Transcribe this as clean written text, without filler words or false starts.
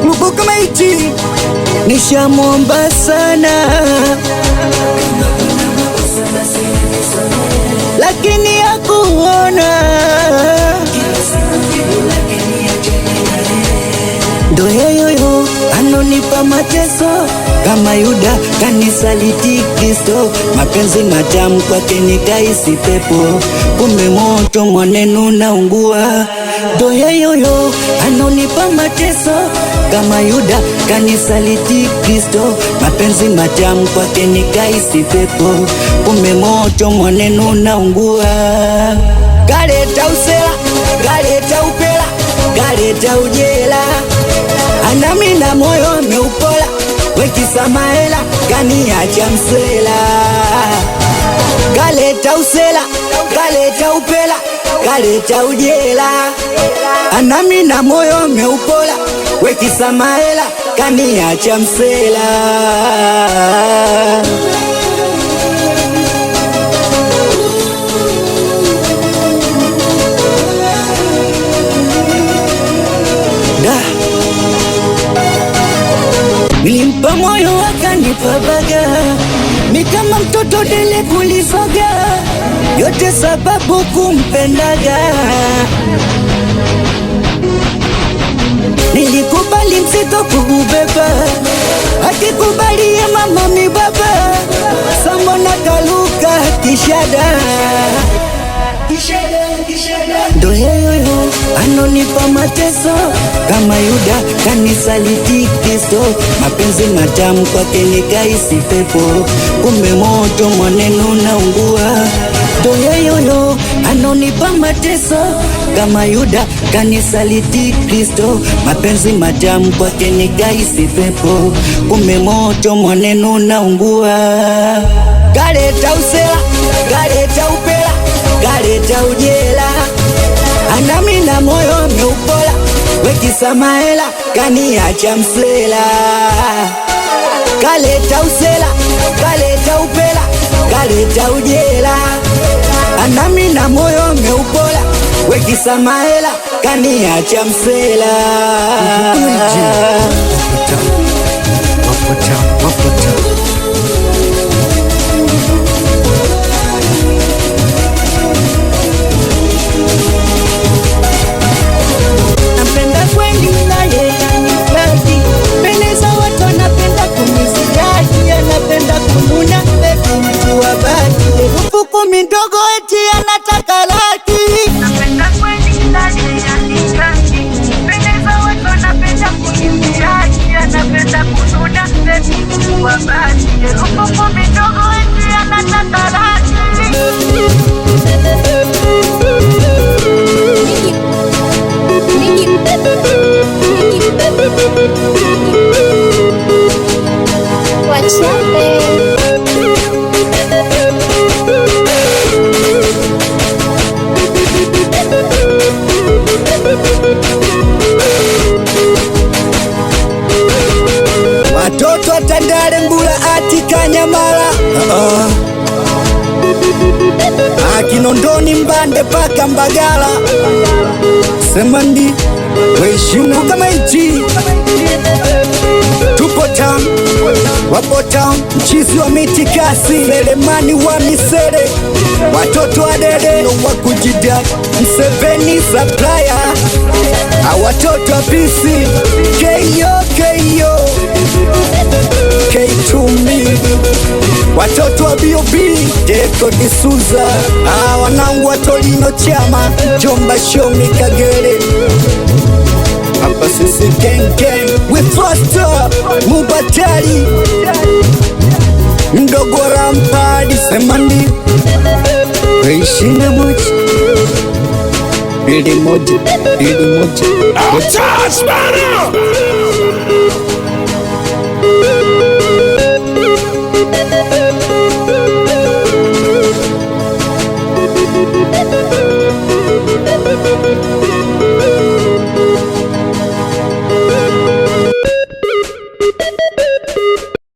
Kumbuka maiti nishamwomba sana, lakini hakuona. Ndo yeyoyo anonipa mateso kama Yuda kanisaliti Kristo. Mapenzi matamu kwake nikaisi pepo, kumbe moto mwanenu naungua. Ndo yeyoyo anonipa mateso kama Yuda kanisaliti Kristo. Mapenzi matamu kwake nikaisi pepo, kumbe moto mwanenu naungua. Kaleta usela, kaleta upela, kaleta ujela, anami na moyo ameupola, wekisa mahela kaniacha msela. Kaleta usela, kaleta upela, kaleta ujela, anami na moyo ameupola, wekisa mahela kaniacha msela. Nilimpa moyo akanipa baga, mi kama mtoto dele kulisoga, yote sababu kumpendaga. Nilikubali mzigo kuubeba, akikubali ya mama mi baba, samona kaluka kishada. Ndo yeyoyo anonipa mateso kama Yuda kanisaliti Kristo. Mapenzi matamu kwake nikaisi pepo, kumbe moto mwanenu naungua. Ndo yeyoyo anonipa mateso kama Yuda kanisaliti Kristo. Mapenzi matamu kwake nikaisi pepo, kumbe moto mwanenu naungua. Kaleta usela, kaleta upela, kaleta ujela, anami na moyo ameupola, wekisa mahela kaniacha msela. Kaleta usela, kaleta upela, kaleta ujela, anami na moyo ameupola, wekisa mahela kaniacha msela. Mindogo eti anataka laki. Napenda kweli ndani ya nikaki, pendeza watu anapenda kunisiaki, anapenda kununa bebi kuwa bati. Rufuku mindogo eti anataka laki. Wachape watoto atandale mbula ati Kanyamala, Kinondoni Mbande paka Mbagala, Semandi weshimu kama iti. Tupo town, wapo town, mchizi wa mitikasi, Selemani wa misere, watoto adede wa kujida, Mseveni supplier, watoto wa PC, K.O. K2me, watoto wa B.O.B, Deko D'Souza, wanangu wa Tolino Chama, Jomba Shomi Kagere. Hapa sisi gang we faster, Mubatari, mdogo Rampadi, Semandi, weishina moja, bidi moja, bidi moja.